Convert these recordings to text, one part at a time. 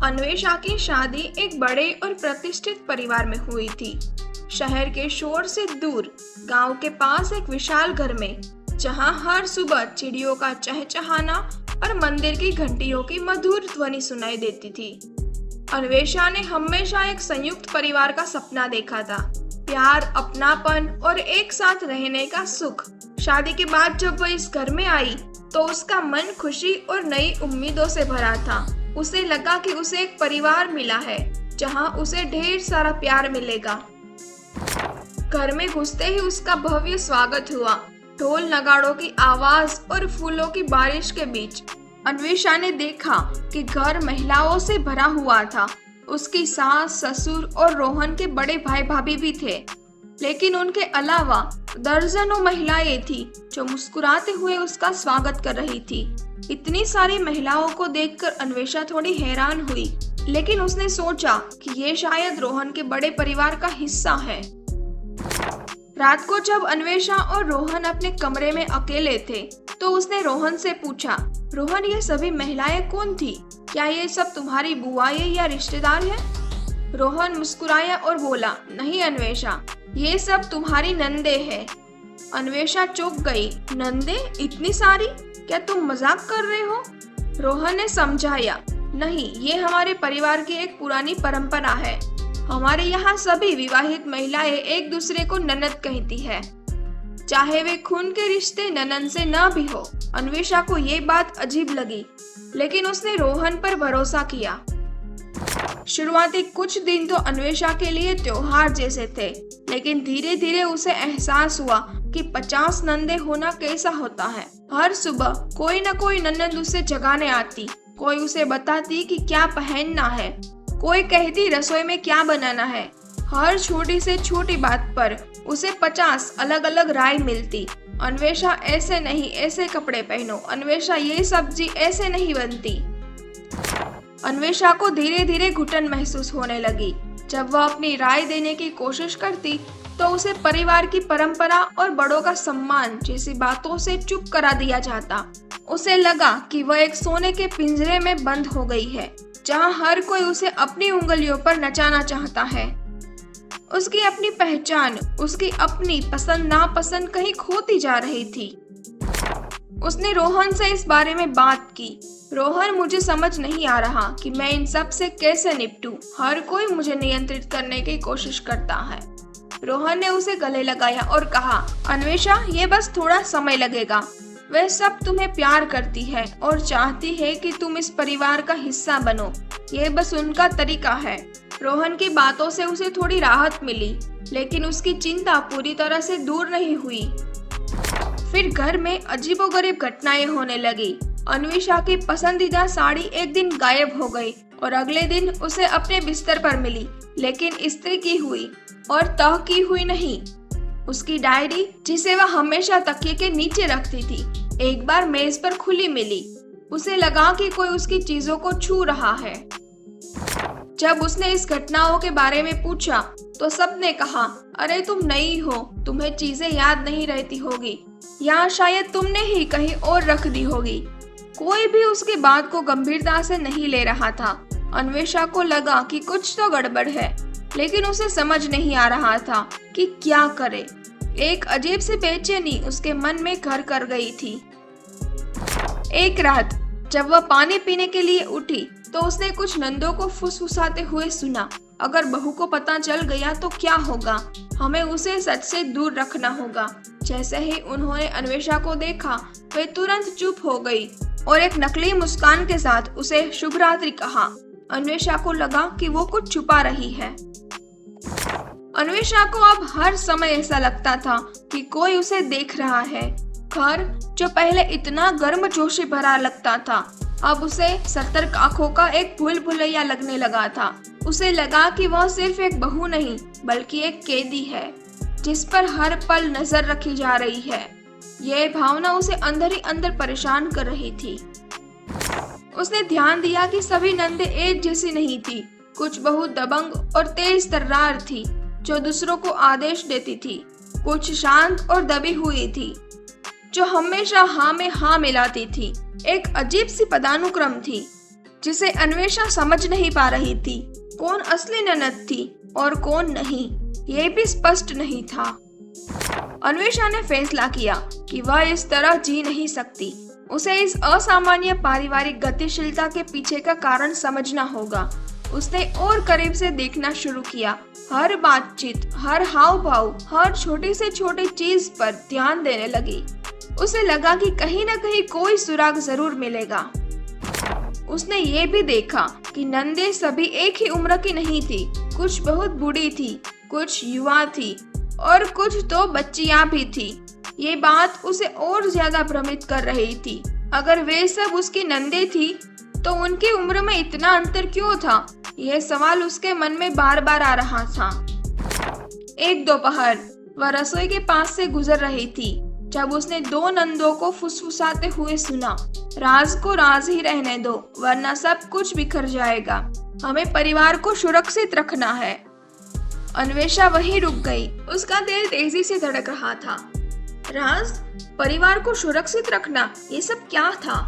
अन्वेषा की शादी एक बड़े और प्रतिष्ठित परिवार में हुई थी। शहर के शोर से दूर गांव के पास एक विशाल घर में, जहां हर सुबह चिड़ियों का चहचहाना और मंदिर की घंटियों की मधुर ध्वनि सुनाई देती थी। अन्वेषा ने हमेशा एक संयुक्त परिवार का सपना देखा था। प्यार, अपनापन और एक साथ रहने का सुख। शादी के बाद जब वह इस घर में आई तो उसका मन खुशी और नई उम्मीदों से भरा था। उसे लगा कि उसे एक परिवार मिला है जहां उसे ढेर सारा प्यार मिलेगा। घर में घुसते ही उसका भव्य स्वागत हुआ। ढोल नगाड़ों की आवाज और फूलों की बारिश के बीच अन्वेषा ने देखा कि घर महिलाओं से भरा हुआ था। उसकी सास, ससुर और रोहन के बड़े भाई भाभी भी थे, लेकिन उनके अलावा दर्जनों महिलाएं थी जो मुस्कुराते हुए उसका स्वागत कर रही थी। इतनी सारी महिलाओं को देखकर अन्वेषा थोड़ी हैरान हुई, लेकिन उसने सोचा कि ये शायद रोहन के बड़े परिवार का हिस्सा है। रात को जब अन्वेषा और रोहन अपने कमरे में अकेले थे तो उसने रोहन से पूछा, रोहन, ये सभी महिलाएं कौन थी? क्या ये सब तुम्हारी बुआएं या रिश्तेदार हैं? रोहन मुस्कुराया और बोला, नहीं अन्वेषा, ये सब तुम्हारी नंदे हैं। अन्वेषा चौंक गई। नंदे? इतनी सारी? क्या तुम मजाक कर रहे हो? रोहन ने समझाया, नहीं, ये हमारे परिवार की एक पुरानी परंपरा है। हमारे यहाँ सभी विवाहित महिलाएं एक दूसरे को ननद कहती है, चाहे वे खून के रिश्ते ननद से न भी हो। अन्वेषा को ये बात अजीब लगी, लेकिन उसने रोहन पर भरोसा किया। शुरुआती कुछ दिन तो अन्वेषा के लिए त्योहार जैसे थे, लेकिन धीरे धीरे उसे एहसास हुआ कि 50 नंदे होना कैसा होता है। हर सुबह कोई न कोई ननद उसे जगाने आती, कोई उसे बताती कि क्या पहनना है, कोई कहती रसोई में क्या बनाना है। हर छोटी से छोटी बात पर उसे 50 अलग अलग राय मिलती। अन्वेषा, ऐसे नहीं, ऐसे कपड़े पहनो। अन्वेषा, ये सब्जी ऐसे नहीं बनती। अन्वेषा को धीरे धीरे घुटन महसूस होने लगी। जब वह अपनी राय देने की कोशिश करती तो उसे परिवार की परंपरा और बड़ों का सम्मान जैसी बातों से चुप करा दिया जाता। उसे लगा कि वह एक सोने के पिंजरे में बंद हो गई है, जहां हर कोई उसे अपनी उंगलियों पर नचाना चाहता है। उसकी अपनी पहचान, उसकी अपनी पसंद नापसंद कहीं खोती जा रही थी। उसने रोहन से इस बारे में बात की। रोहन, मुझे समझ नहीं आ रहा कि मैं इन सब से कैसे निपटूं। हर कोई मुझे नियंत्रित करने की कोशिश करता है। रोहन ने उसे गले लगाया और कहा, अन्वेषा, ये बस थोड़ा समय लगेगा। वह सब तुम्हें प्यार करती है और चाहती है कि तुम इस परिवार का हिस्सा बनो। ये बस उनका तरीका है। रोहन की बातों से उसे थोड़ी राहत मिली, लेकिन उसकी चिंता पूरी तरह से दूर नहीं हुई। फिर घर में अजीबोगरीब घटनाएं होने लगी। अन्वेषा की पसंदीदा साड़ी एक दिन गायब हो गई और अगले दिन उसे अपने बिस्तर पर मिली, लेकिन इस्त्री की हुई और तह की हुई नहीं। उसकी डायरी, जिसे वह हमेशा तकिए के नीचे रखती थी, एक बार मेज पर खुली मिली। उसे लगा कि कोई उसकी चीजों को छू रहा है। जब उसने इस घटनाओं के बारे में पूछा तो सबने कहा, अरे तुम नई हो, तुम्हें चीजें याद नहीं रहती होगी, या शायद तुमने ही कहीं और रख दी होगी। कोई भी उसकी बात को गंभीरता से नहीं ले रहा था। अन्वेषा को लगा कि कुछ तो गड़बड़ है, लेकिन उसे समझ नहीं आ रहा था कि क्या करे। एक अजीब सी बेचैनी उसके मन में घर कर गई थी। एक रात जब वह पानी पीने के लिए उठी तो उसने कुछ नंदों को फुसफुसाते हुए सुना, अगर बहू को पता चल गया तो क्या होगा? हमें उसे सच से दूर रखना होगा। जैसे ही उन्होंने अन्वेषा को देखा, वे तुरंत चुप हो गई और एक नकली मुस्कान के साथ उसे शुभ रात्रि कहा। अन्वेषा को लगा कि वो कुछ छुपा रही है। अन्वेषा को अब हर समय ऐसा लगता था कि कोई उसे देख रहा है। घर, जो पहले इतना गर्मजोशी भरा लगता था, अब उसे सतर्क आंखों का एक भूल भुलैया लगने लगा था। उसे लगा कि वह सिर्फ एक बहू नहीं, बल्कि एक कैदी है, जिस पर हर पल नजर रखी जा रही है। यह भावना उसे अंदर ही अंदर परेशान कर रही थी। उसने ध्यान दिया कि सभी नंदे एक जैसी नहीं थी। कुछ बहुत दबंग और तेज तर्रार थी, जो दूसरों को आदेश देती थी। कुछ शांत और दबी हुई थी, जो हमेशा हाँ में हाँ मिलाती थी। एक अजीब सी पदानुक्रम थी। जिसे अन्वेषा समझ नहीं पा रही थी। कौन असली ननद थी और कौन नहीं, ये भी स्पष्ट नहीं था। अन्वेषा ने फैसला किया कि वह इस तरह जी नहीं सकती। उसे इस असामान्य पारिवारिक गतिशीलता के पीछे का कारण समझना होगा। उसने और करीब से देखना शुरू किया। हर बातचीत, हर हाव भाव, हर छोटी से छोटी चीज पर ध्यान देने लगी। उसे लगा कि कहीं न कहीं कोई सुराग जरूर मिलेगा। उसने ये भी देखा कि नंदे सभी एक ही उम्र की नहीं थी। कुछ बहुत बूढ़ी थी, कुछ युवा थी और कुछ तो बच्चियां भी थी। ये बात उसे और ज्यादा भ्रमित कर रही थी। अगर वे सब उसकी नंदे थी तो उनकी उम्र में इतना अंतर क्यों था? यह सवाल उसके मन में बार बार आ रहा था। एक दोपहर वह रसोई के पास से गुजर रही थी जब उसने दो नंदों को फुसफुसाते हुए सुना, राज को राज ही रहने दो, वरना सब कुछ बिखर जाएगा। हमें परिवार को सुरक्षित रखना है। अन्वेषा वहीं रुक गई। उसका दिल तेजी से धड़क रहा था। राज, परिवार को सुरक्षित रखना, ये सब क्या था?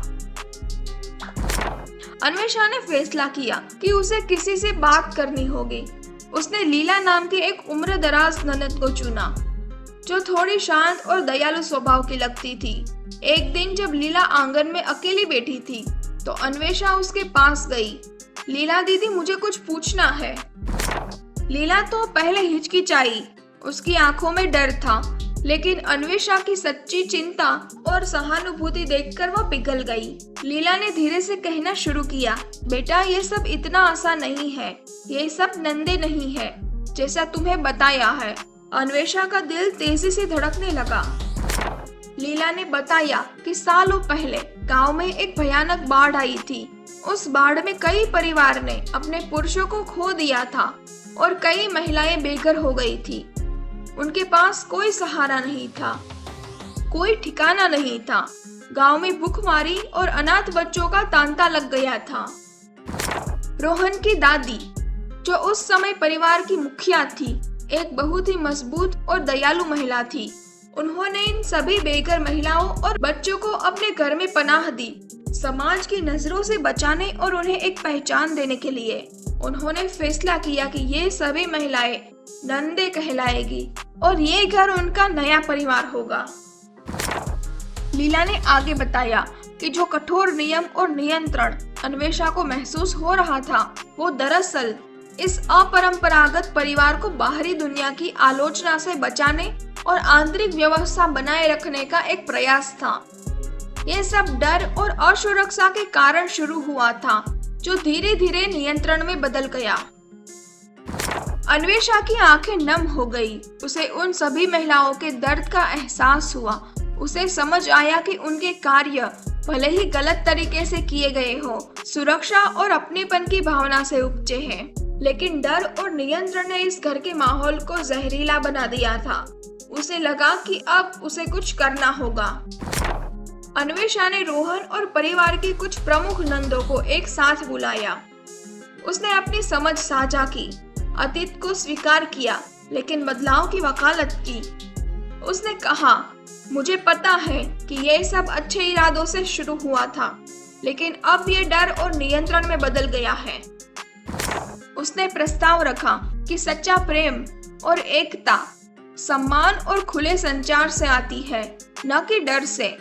अन्वेषा ने फैसला किया कि उसे किसी से बात करनी होगी। उसने लीला नाम की एक उम्रदराज ननद को चुना, जो थोड़ी शांत और दयालु स्वभाव की लगती थी। एक दिन जब लीला आंगन में अकेली बैठी थी तो अन्वेषा उसके पास गई। लीला दीदी, मुझे कुछ पूछना है। लीला तो पहले हिचकिचाई। उसकी आंखों में डर था, लेकिन अन्वेषा की सच्ची चिंता और सहानुभूति देखकर वह पिघल गई। लीला ने धीरे से कहना शुरू किया, बेटा, ये सब इतना आसान नहीं है। ये सब नंदे नहीं है जैसा तुम्हें बताया है। अन्वेषा का दिल तेजी से धड़कने लगा। लीला ने बताया कि सालों पहले गांव में एक भयानक बाढ़ आई थी। उस बाढ़ में कई परिवार ने अपने पुरुषों को खो दिया था और कई महिलाएं बेघर हो गई थी। उनके पास कोई सहारा नहीं था, कोई ठिकाना नहीं था। गांव में भूखमारी और अनाथ बच्चों का तांता लग गया था। रोहन की दादी, जो उस समय परिवार की मुखिया थी, एक बहुत ही मजबूत और दयालु महिला थी। उन्होंने इन सभी बेघर महिलाओं और बच्चों को अपने घर में पनाह दी, समाज की नजरों से बचाने और उन्हें एक पहचान देने के लिए। उन्होंने फैसला किया कि ये सभी महिलाएं नंदे कहलाएगी और ये घर उनका नया परिवार होगा। लीला ने आगे बताया कि जो कठोर नियम और नियंत्रण अन्वेषा को महसूस हो रहा था, वो दरअसल इस अपरंपरागत परिवार को बाहरी दुनिया की आलोचना से बचाने और आंतरिक व्यवस्था बनाए रखने का एक प्रयास था। ये सब डर और असुरक्षा के कारण शुरू हुआ था, जो धीरे धीरे नियंत्रण में बदल गया। अन्वेषा की आंखें नम हो गई। उसे उन सभी महिलाओं के दर्द का एहसास हुआ। उसे समझ आया कि उनके कार्य भले ही गलत तरीके से किए गए हो, सुरक्षा और अपनेपन की भावना से उपजे हैं, लेकिन डर और नियंत्रण ने इस घर के माहौल को जहरीला बना दिया था। उसे लगा कि अब उसे कुछ करना होगा। अन्वेषा ने रोहन और परिवार की कुछ प्रमुख नंदों को एक साथ बुलाया। उसने अपनी समझ साझा की, अतीत को स्वीकार किया, लेकिन बदलाव की वकालत की। उसने कहा, मुझे पता है कि ये सब अच्छे इरादों से शुरू हुआ था, लेकिन अब ये डर और नियंत्रण में बदल गया है। उसने प्रस्ताव रखा कि सच्चा प्रेम और एकता सम्मान और खुले संचार से आती है, न कि डर से।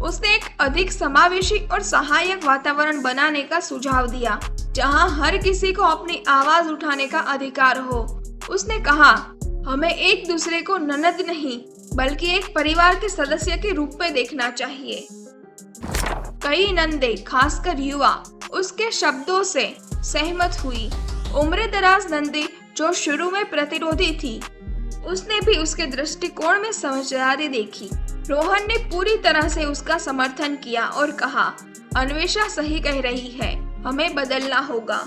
उसने एक अधिक समावेशी और सहायक वातावरण बनाने का सुझाव दिया, जहां हर किसी को अपनी आवाज उठाने का अधिकार हो। उसने कहा, हमें एक दूसरे को ननद नहीं बल्कि एक परिवार के सदस्य के रूप में देखना चाहिए। कई नंदे, खासकर युवा, उसके शब्दों से सहमत हुई। उम्रदराज नंदी, जो शुरू में प्रतिरोधी थी, उसने भी उसके दृष्टिकोण में समझदारी देखी। रोहन ने पूरी तरह से उसका समर्थन किया और कहा, अन्वेषा सही कह रही है, हमें बदलना होगा।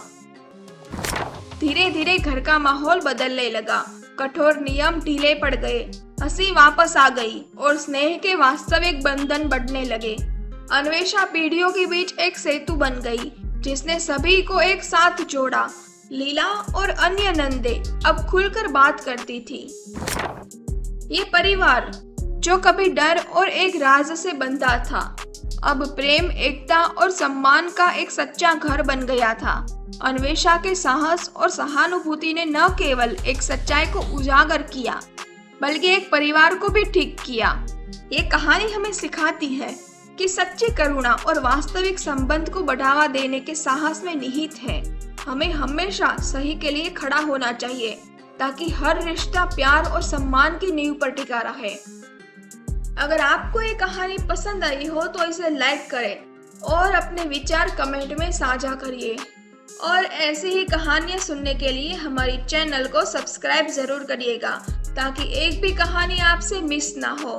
धीरे धीरे घर का माहौल बदलने लगा। कठोर नियम ढीले पड़ गए, हंसी वापस आ गई और स्नेह के वास्तविक बंधन बढ़ने लगे। अन्वेषा पीढ़ियों के बीच एक सेतु बन गई, जिसने सभी को एक साथ जोड़ा। लीला और अन्य नंदे अब खुलकर बात करती थी। ये परिवार, जो कभी डर और एक राज से बंधा था, अब प्रेम, एकता और सम्मान का एक सच्चा घर बन गया था। अन्वेषा के साहस और सहानुभूति ने न केवल एक सच्चाई को उजागर किया, बल्कि एक परिवार को भी ठीक किया। ये कहानी हमें सिखाती है कि सच्ची करुणा और वास्तविक संबंध को बढ़ावा देने के साहस में निहित है। हमें हमेशा सही के लिए खड़ा होना चाहिए, ताकि हर रिश्ता प्यार और सम्मान की नींव पर टिका रहे। अगर आपको ये कहानी पसंद आई हो तो इसे लाइक करें और अपने विचार कमेंट में साझा करिए। और ऐसी ही कहानियाँ सुनने के लिए हमारी चैनल को सब्सक्राइब जरूर करिएगा, ताकि एक भी कहानी आपसे मिस ना हो।